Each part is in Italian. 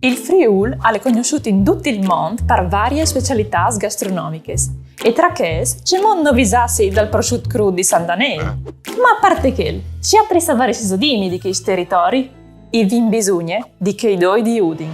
Il Friul è conosciuto in tutto il mondo per varie specialità gastronomiche e tra queste c'è mondo visassi dal prosciutto crudo di San Daniele. Ma a parte che, ci altri sapori sesodini di questi territori? I vin bisogna di quei due di Udin.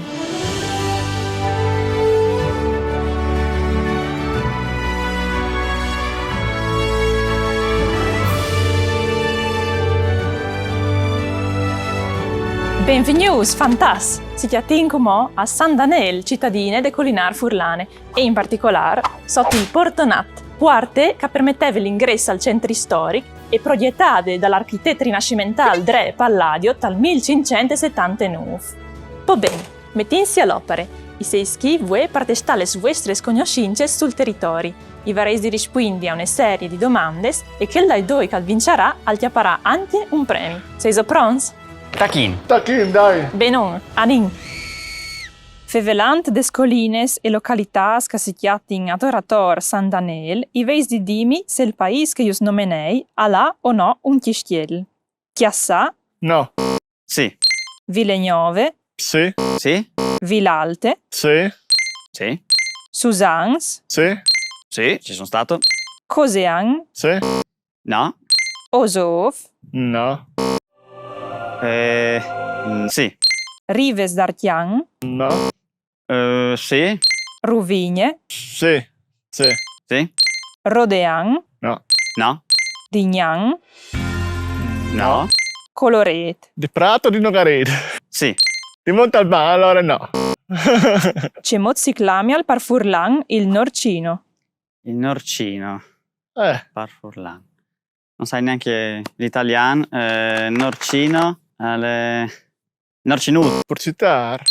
Benvenuti, fantas! Si chiatincomo a San Daniele, cittadine de Colinar Furlane, e in particolare sotto il Portonat, parte che permetteva l'ingresso al centro storico e progettate dall'architetto rinascimentale Dre Palladio dal 1579. Poi bene, mettinsi all'opera, e se ischi voi per testare le vostre conoscenze sul territorio. I varei di rispondi a una serie di domande e che dai due che vincerà altierà anche un premio. Sei pronti? Tachin, dai! Benon, anin. Fevelant des colines e localitats che si chiatin adorator San Daniele, i veis di dimi se il paese che ius nomenei ha là o no un chistiel. Chiassà, No. sì, Vilegnove, Sì. sì, Vilalte, Sì. sì, Sì. Susans, sì, ci sono stato. Cosean, Sì. No, Osov, No. sì, Rives d'Artian, No. sì, Sì. Ruvigne, Sì. sì, Rodean, No. no, Dignan, no, Coloret. Di Prato o di Nogarete? sì, Di Montalbano, allora no. C'è mozzi clamial par Furlan il Norcino. il Norcino, Parfurlan. Non sai neanche l'italiano, Norcino, Norcinut. Per citar.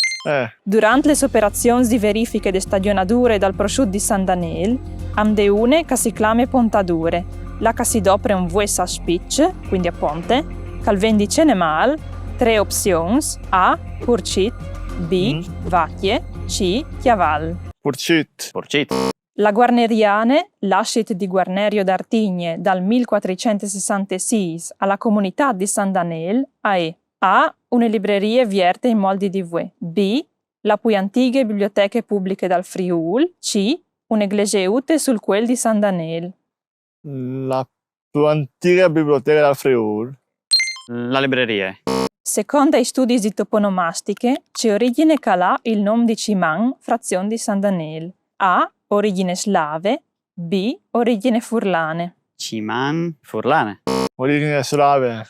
Durante le operazioni di verifiche de stagionature dal prosciutto di San Daniele, am de une che si clame pontadure, la che si dopre un vuesa spitch, quindi a ponte, cal vendicene mal, tre opzioni, A, purcit, B, vacchie, C, chiaval. Porcit. Porcit. La Guarneriane, lascit di Guarnerio d'Artigne dal 1466 alla comunità di San Daniele, è A. Una libreria vierte in moldi di V. B. La più antiche biblioteche pubbliche dal Friul. C. Un'eglise ute sul quel di San Daniele. La più antica biblioteca del Friuli. La libreria. Secondo i studi di toponomastiche, c'è origine calà il nome di Ciman, frazione di San Daniele. A. Origine slave. B. Origine furlane. Ciman, Furlane. Origine slave.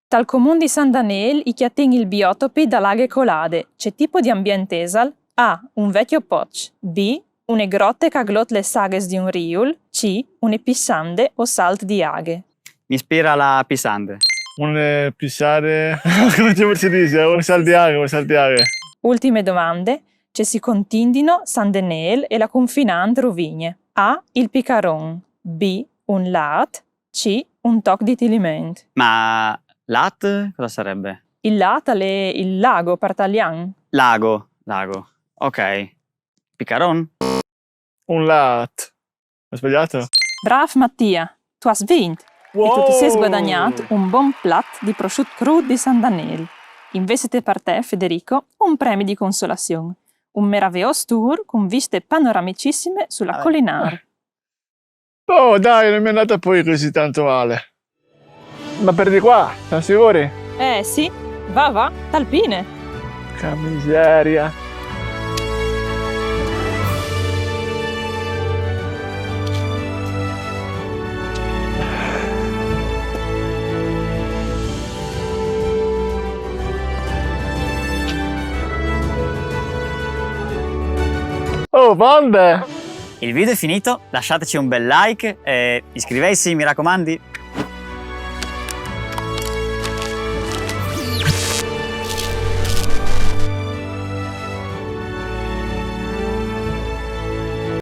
Dal comune di San Daniele i chiatin il biotopi da laghe colade. C'è tipo di ambiente esal? A. Un vecchio poch. B. Une grotte che glot le saghes di un riul. C. Une pissande o salt di aghe. Mi ispira la Pisande. Un pisare. Come si dice? Un saldiare. Ultime domande. C'è si contindino San Daniele e la confinante Rovigne. A. Il picaron. B. Un lat. C. Un toc di tiliment. Ma Lat cosa sarebbe? Il lat è il lago per italiano. Lago. Ok. Picaron? Un lat. Ho sbagliato? Brav Mattia, tu has vinto. E tu ti sei sguadagnato un buon plat di prosciutto crudo di San Daniele. Invece per te, Federico, un premio di consolazione. Un meraviglioso tour con viste panoramicissime sulla collinare. Oh dai, non mi è andata poi così tanto male. Ma per di qua, siamo sicuri? Sì, va, talpine. Che miseria. Oh, Vonde! Il video è finito, lasciateci un bel like e iscrivetevi, mi raccomando.